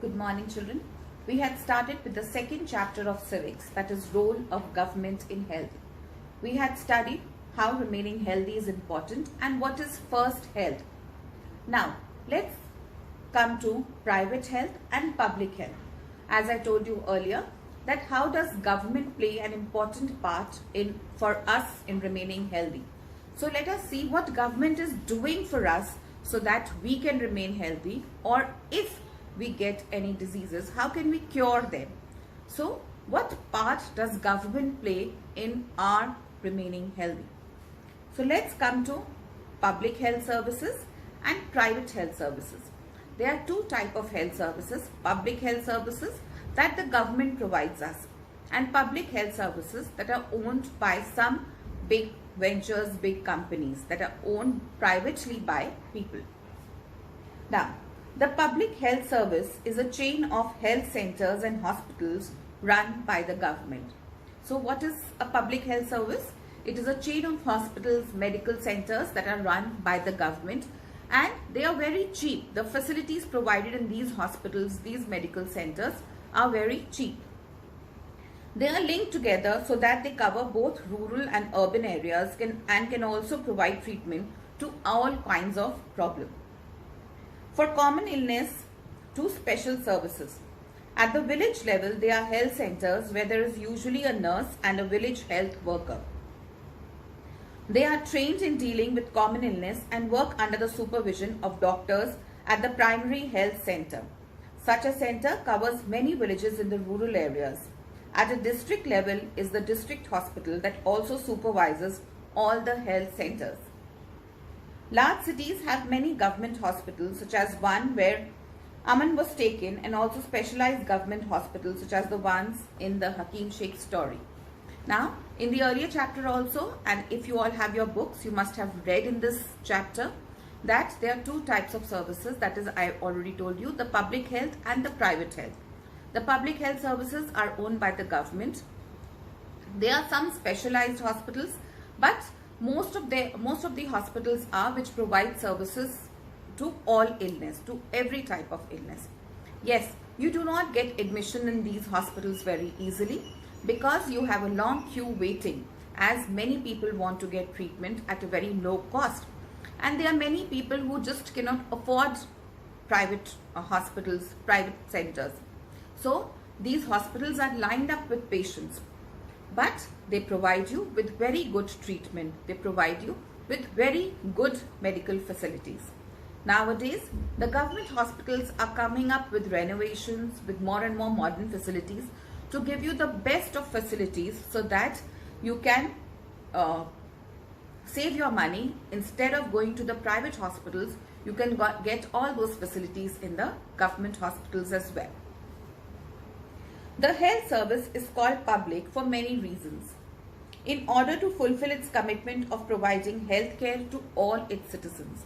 Good morning, children. We had started with the second chapter of civics, that is role of government in health. We had studied how remaining healthy is important and what is first health. Now, let's come to private health and public health. As I told you earlier, that how does government play an important part for us in remaining healthy. So let us see what government is doing for us so that we can remain healthy, or if we get any diseases, how can we cure them? So what part does government play in our remaining healthy? So let's come to public health services and private health services. There are two types of health services: public health services that the government provides us, and public health services that are owned by some big ventures, big companies that are owned privately by people. Now, the public health service is a chain of health centers and hospitals run by the government. So what is a public health service? It is a chain of hospitals, medical centers that are run by the government, and they are very cheap. The facilities provided in these hospitals, these medical centers, are very cheap. They are linked together so that they cover both rural and urban areas and can also provide treatment to all kinds of problems. For common illness, two special services. At the village level, there are health centers where there is usually a nurse and a village health worker. They are trained in dealing with common illness and work under the supervision of doctors at the primary health center. Such a center covers many villages in the rural areas. At a district level is the district hospital that also supervises all the health centers. Large cities have many government hospitals, such as one where Aman was taken, and also specialized government hospitals such as the ones in the Hakim Sheikh story. Now, in the earlier chapter also, and if you all have your books, you must have read in this chapter that there are two types of services. That is, I already told you, the public health and the private health. The public health services are owned by the government. There are some specialized hospitals, but most of the hospitals are which provide services to all illness, to every type of illness. Yes, you do not get admission in these hospitals very easily because you have a long queue waiting, as many people want to get treatment at a very low cost. And there are many people who just cannot afford private hospitals, private centers. So these hospitals are lined up with patients, but they provide you with very good treatment. They provide you with very good medical facilities. Nowadays, the government hospitals are coming up with renovations, with more and more modern facilities to give you the best of facilities so that you can save your money. Instead of going to the private hospitals, you can get all those facilities in the government hospitals as well. The health service is called public for many reasons. In order to fulfill its commitment of providing health care to all its citizens.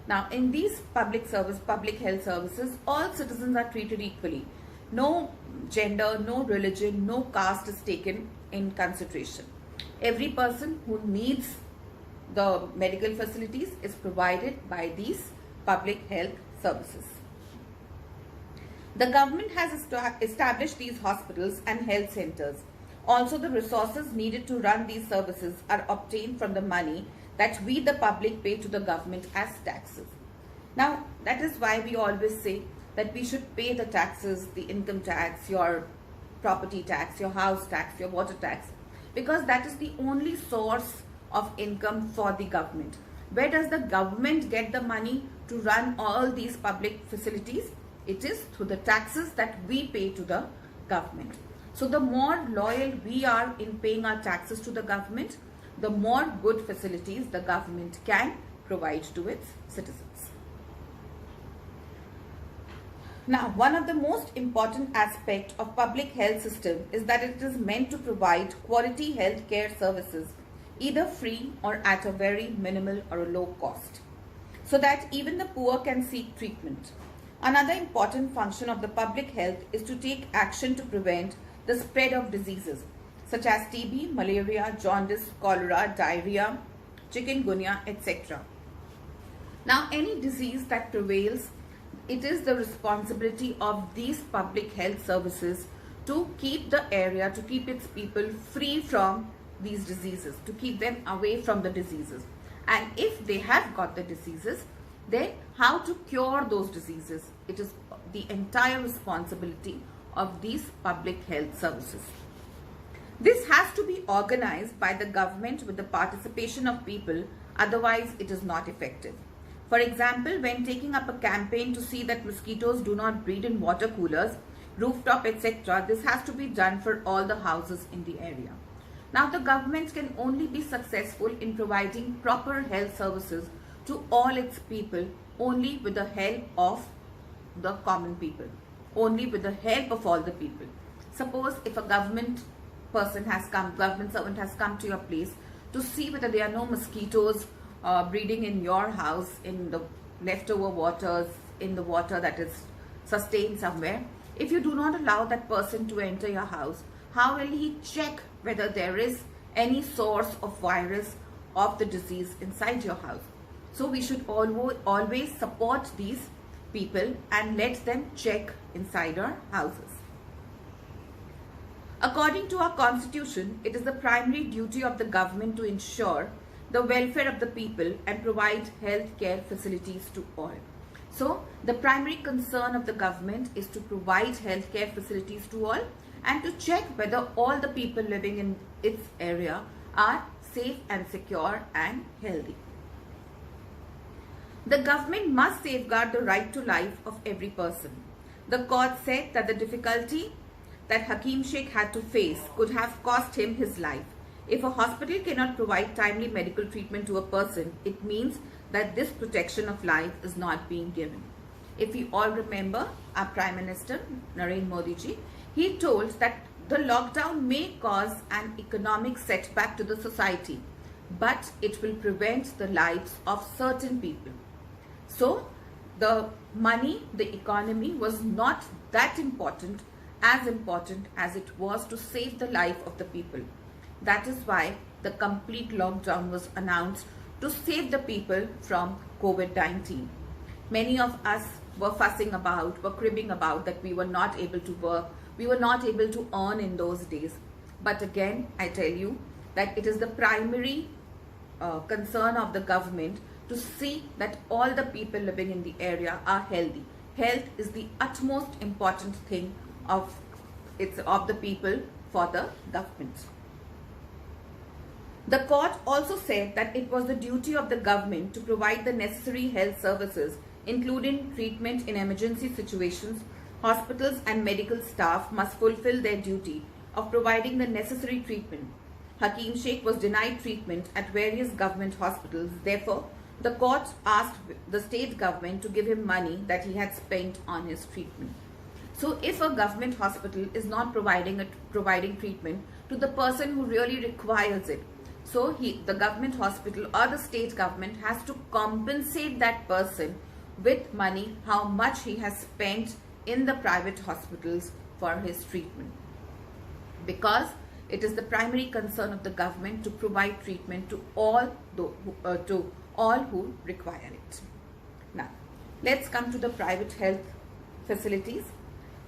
Now, in these public health services, all citizens are treated equally. No gender, no religion, no caste is taken in consideration. Every person who needs the medical facilities is provided by these public health services. The government has established these hospitals and health centers. Also, the resources needed to run these services are obtained from the money that we, the public, pay to the government as taxes. Now, that is why we always say that we should pay the taxes, the income tax, your property tax, your house tax, your water tax, because that is the only source of income for the government. Where does the government get the money to run all these public facilities? It is through the taxes that we pay to the government. So the more loyal we are in paying our taxes to the government, the more good facilities the government can provide to its citizens. Now, one of the most important aspects of public health system is that it is meant to provide quality health care services, either free or at a very minimal or a low cost, so that even the poor can seek treatment. Another important function of the public health is to take action to prevent the spread of diseases such as TB, malaria, jaundice, cholera, diarrhea, chikungunya, etc. Now, any disease that prevails it is the responsibility of these public health services to keep the area, to keep its people free from these diseases, to keep them away from the diseases. And if they have got the diseases, then how to cure those diseases. It is the entire responsibility of these public health services. This has to be organized by the government with the participation of people, otherwise it is not effective. For example, when taking up a campaign to see that mosquitoes do not breed in water coolers, rooftop, etc., this has to be done for all the houses in the area. Now, the government can only be successful in providing proper health services to all its people only with the help of the common people, only with the help of all the people. Suppose if a government servant has come to your place to see whether there are no mosquitoes breeding in your house, in the leftover waters, in the water that is sustained somewhere. If you do not allow that person to enter your house, how will he check whether there is any source of virus of the disease inside your house? So we should always support these people and let them check inside our houses. According to our constitution, it is the primary duty of the government to ensure the welfare of the people and provide health care facilities to all. So the primary concern of the government is to provide health care facilities to all and to check whether all the people living in its area are safe and secure and healthy. The government must safeguard the right to life of every person. The court said that the difficulty that Hakim Sheikh had to face could have cost him his life. If a hospital cannot provide timely medical treatment to a person, it means that this protection of life is not being given. If we all remember, our Prime Minister, Narendra Modi ji, he told that the lockdown may cause an economic setback to the society, but it will prevent the lives of certain people. So, the money, the economy was not that important as it was to save the life of the people. That is why the complete lockdown was announced to save the people from COVID-19. Many of us were fussing about, were cribbing about that we were not able to work, we were not able to earn in those days. But again, I tell you that it is the primary concern of the government to see that all the people living in the area are healthy. Health is the utmost important thing of the people for the government. The court also said that it was the duty of the government to provide the necessary health services, including treatment in emergency situations. Hospitals and medical staff must fulfill their duty of providing the necessary treatment. Hakim Sheikh was denied treatment at various government hospitals. Therefore, the court asked the state government to give him money that he had spent on his treatment. So if a government hospital is not providing treatment to the person who really requires it, so the government hospital or the state government has to compensate that person with money how much he has spent in the private hospitals for his treatment, because it is the primary concern of the government to provide treatment to all who require it. Now, let's come to the private health facilities.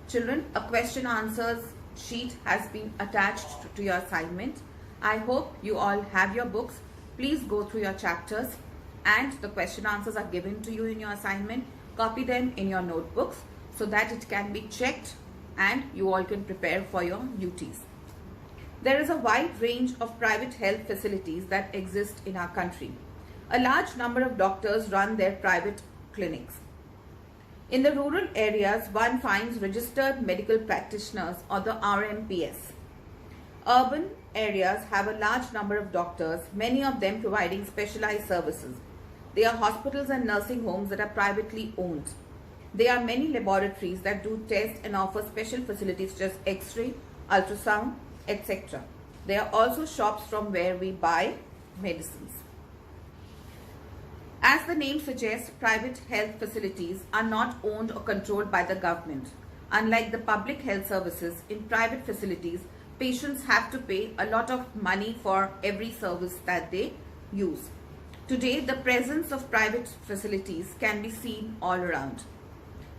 Children, a question answers sheet has been attached to your assignment. I hope you all have your books. Please go through your chapters and the question answers are given to you in your assignment. Copy them in your notebooks so that it can be checked and you all can prepare for your duties. There is a wide range of private health facilities that exist in our country. A large number of doctors run their private clinics. In the rural areas, one finds registered medical practitioners or the RMPS. Urban areas have a large number of doctors, many of them providing specialized services. There are hospitals and nursing homes that are privately owned. There are many laboratories that do tests and offer special facilities such as X-ray, ultrasound, etc. There are also shops from where we buy medicines. As the name suggests, private health facilities are not owned or controlled by the government. Unlike the public health services, in private facilities, patients have to pay a lot of money for every service that they use. Today, the presence of private facilities can be seen all around.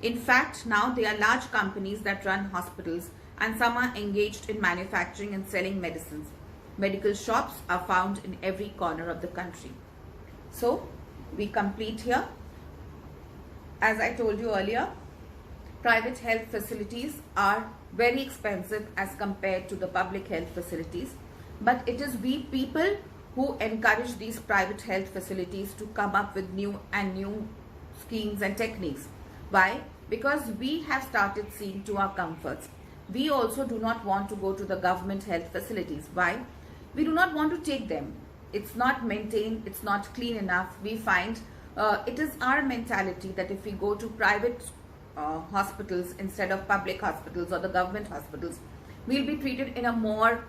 In fact, now there are large companies that run hospitals and some are engaged in manufacturing and selling medicines. Medical shops are found in every corner of the country. So, we complete here. As I told you earlier, private health facilities are very expensive as compared to the public health facilities. But it is we people who encourage these private health facilities to come up with new schemes and techniques. Why? Because we have started seeing to our comforts. We also do not want to go to the government health facilities. Why? We do not want to take them. It's not maintained, it's not clean enough. We find it is our mentality that if we go to private hospitals instead of public hospitals or the government hospitals, we'll be treated in a more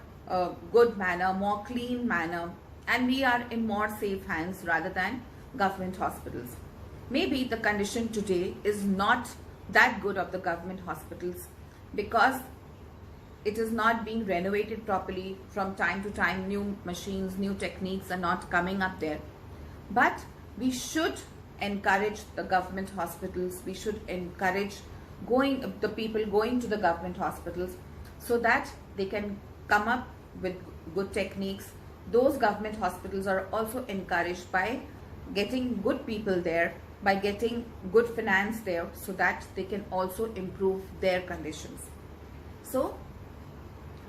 good manner, more clean manner, and we are in more safe hands rather than government hospitals. Maybe the condition today is not that good of the government hospitals because it is not being renovated properly. From time to time, new machines, new techniques are not coming up there. But we should encourage the government hospitals. We should encourage the people going to the government hospitals so that they can come up with good techniques. Those government hospitals are also encouraged by getting good people there, by getting good finance there, so that they can also improve their conditions. So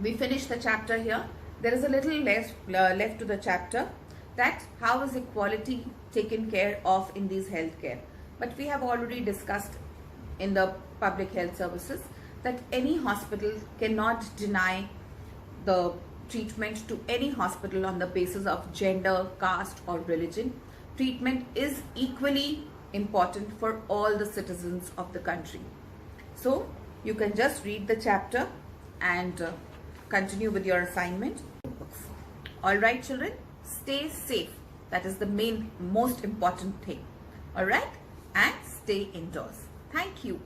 we finish the chapter here. There is a little left to the chapter, that how is equality taken care of in these healthcare. But we have already discussed in the public health services that any hospital cannot deny the treatment to any hospital on the basis of gender, caste or religion. Treatment is equally important for all the citizens of the country. So you can just read the chapter and continue with your assignment. Alright children, stay safe. That is the most important thing. Alright, and stay indoors. Thank you.